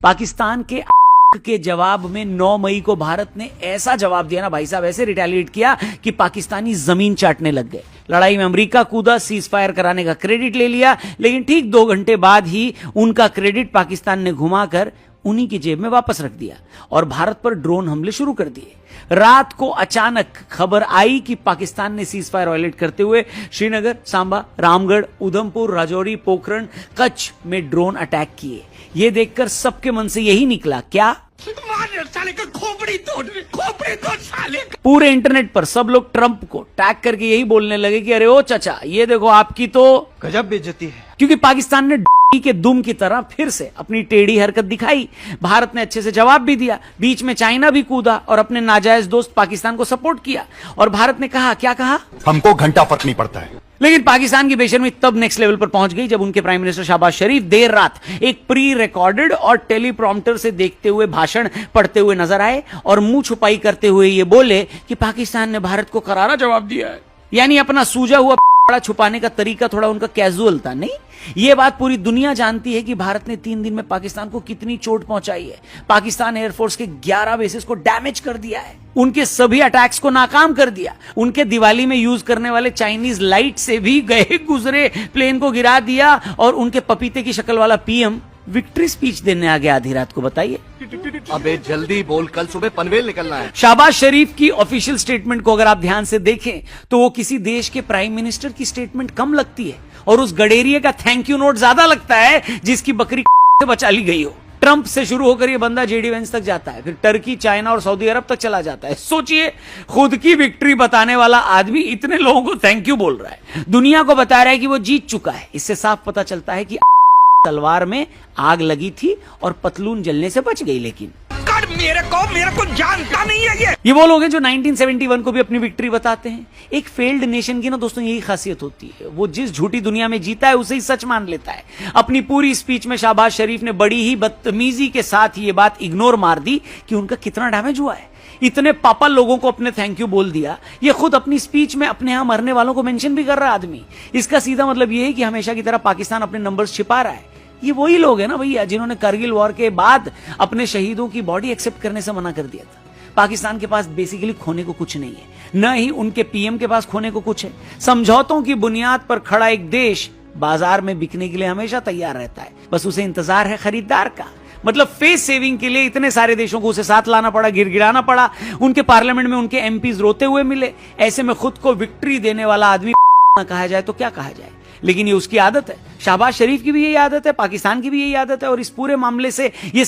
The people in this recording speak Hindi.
पाकिस्तान के जवाब में 9 मई को भारत ने ऐसा जवाब दिया ना भाई साहब, ऐसे रिटेलिएट किया कि पाकिस्तानी जमीन चाटने लग गए। लड़ाई में अमेरिका कूदा, सीज फायर कराने का क्रेडिट ले लिया, लेकिन ठीक 2 घंटे बाद ही उनका क्रेडिट पाकिस्तान ने घुमाकर उन्हीं की जेब में वापस रख दिया और भारत पर ड्रोन हमले शुरू कर दिए। रात को अचानक खबर आई कि पाकिस्तान ने सीज फायर वायलेट करते हुए श्रीनगर, सांबा, रामगढ़, उधमपुर, राजौरी, पोखरण, कच्छ में ड्रोन अटैक किए। यह देखकर सबके मन से यही निकला, क्या साले का खोपड़ी तोड़ साले का। पूरे इंटरनेट पर सब लोग ट्रंप को टैग करके यही बोलने लगे कि अरे ओ चाचा, ये देखो आपकी तो गजब बेइज्जती है। क्योंकि पाकिस्तान ने के दुम की तरह फिर से अपनी टेढ़ी हरकत दिखाई। भारत ने अच्छे से जवाब भी दिया, बीच में चाइना भी कूदा और अपने नाजायज दोस्त पाकिस्तान को सपोर्ट किया। और भारत ने कहा, क्या कहा? हमको घंटा फर्क नहीं पड़ता है। लेकिन पाकिस्तान की बेशर्मी तब नेक्स्ट लेवल पर पहुंच गई जब उनके प्राइम मिनिस्टर शहबाज शरीफ देर रात एक प्री रिकॉर्डेड और टेलीप्रॉम्प्टर से देखते हुए भाषण पढ़ते हुए नजर आए और मुंह छुपाई करते हुए ये बोले कि पाकिस्तान ने भारत को करारा जवाब दिया है। यानी अपना सूजा हुआ छुपाने का तरीका थोड़ा उनका कैजुअल था। नहीं, यह बात पूरी दुनिया जानती है कि भारत ने 3 दिन में पाकिस्तान को कितनी चोट पहुंचाई है। पाकिस्तान एयरफोर्स के 11 बेसेस को डैमेज कर दिया है, उनके सभी अटैक्स को नाकाम कर दिया, उनके दिवाली में यूज करने वाले चाइनीज लाइट से भी गए गुजरे प्लेन को गिरा दिया और उनके पपीते की शक्ल वाला पीएम विक्ट्री स्पीच देने आ गया आधी रात को। बताइए, अबे जल्दी बोल, कल सुबह पनवेल निकलना है। शहबाज शरीफ की ऑफिशियल स्टेटमेंट को अगर आप ध्यान से देखें तो वो किसी देश के प्राइम मिनिस्टर की स्टेटमेंट कम लगती है और उस गडेरिये का थैंक यू नोट ज्यादा लगता है जिसकी बकरी से बचा ली गई हो। ट्रंप से शुरू होकर ये बंदा जेडी वेंस तक जाता है, फिर टर्की, चाइना और सऊदी अरब तक चला जाता है। सोचिए, खुद की विक्ट्री बताने वाला आदमी इतने लोगों को थैंक यू बोल रहा है, दुनिया को बता रहा है कि वो जीत चुका है। इससे साफ पता चलता है कि तलवार में आग लगी थी और पतलून जलने से बच गई। लेकिन मेरे को जानता नहीं है ये वो लोग हैं जो 1971 को भी अपनी विक्ट्री बताते हैं। एक फेल्ड नेशन की ना दोस्तों यही खासियत होती है, वो जिस झूठी दुनिया में जीता है उसे ही सच मान लेता है। अपनी पूरी स्पीच में शहबाज शरीफ ने बड़ी ही बदतमीजी के साथ ये बात इग्नोर मार दी कि उनका कितना डैमेज हुआ है। इतने पापा लोगों को अपने थैंक यू बोल दिया, ये खुद अपनी स्पीच में अपने यहां मरने वालों को मेंशन भी कर रहा है आदमी। इसका सीधा मतलब ये है कि हमेशा की तरह पाकिस्तान अपने नंबर्स छिपा रहा है। ये वही लोग हैं ना भैया जिन्होंने करगिल वॉर के बाद अपने शहीदों की बॉडी एक्सेप्ट करने से मना कर दिया था। पाकिस्तान के पास बेसिकली खोने को कुछ नहीं है, न ही उनके पीएम के पास खोने को कुछ है। समझौतों की बुनियाद पर खड़ा एक देश बाजार में बिकने के लिए हमेशा तैयार रहता है, बस उसे इंतजार है खरीदार का। मतलब फेस सेविंग के लिए इतने सारे देशों को उसे साथ लाना पड़ा, गिड़गिड़ाना पड़ा, उनके पार्लियामेंट में उनके एमपीज रोते हुए मिले। ऐसे में खुद को विक्ट्री देने वाला आदमी ना कहा जाए तो क्या कहा जाए, लेकिन ये उसकी आदत है। शहबाज शरीफ की भी यही आदत है, पाकिस्तान की भी यही आदत है और इस पूरे मामले से ये